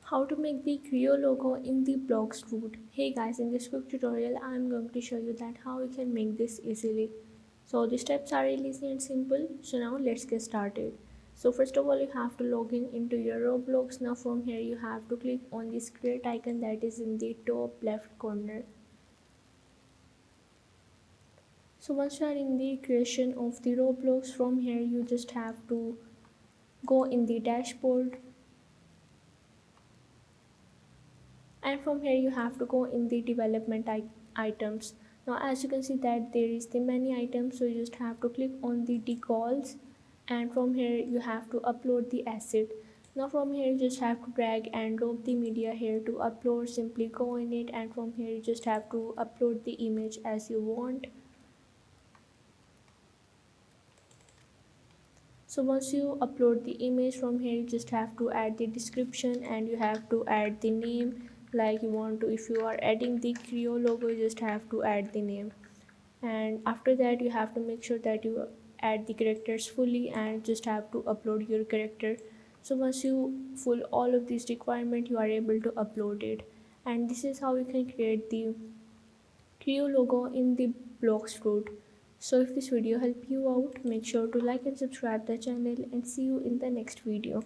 How to make the Creo logo in the Blox root. Hey guys, in this quick tutorial I am going to show you that how you can make this easily. So the steps are really easy and simple. So now let's get started. So first of all you have to log in into your Roblox. Now from here you have to click on this create icon that is in the top left corner. So once you are in the creation of the Roblox, from here you just have to go in the dashboard, and from here you have to go in the development items. Now as you can see that there is the many items, so you just have to click on the decals, and from here you have to upload the asset. Now from here you just have to drag and drop the media here to upload. Simply go in it, and from here you just have to upload the image as you want. So once you upload the image, from here you just have to add the description and you have to add the name like you want to. If you are adding the Creo logo, you just have to add the name, and after that you have to make sure that you add the characters fully and just have to upload your character. So once you full all of these requirement, you are able to upload it, and this is how you can create the Creo logo in the Blox fruit. So if this video helped you out, make sure to like and subscribe the channel, and see you in the next video.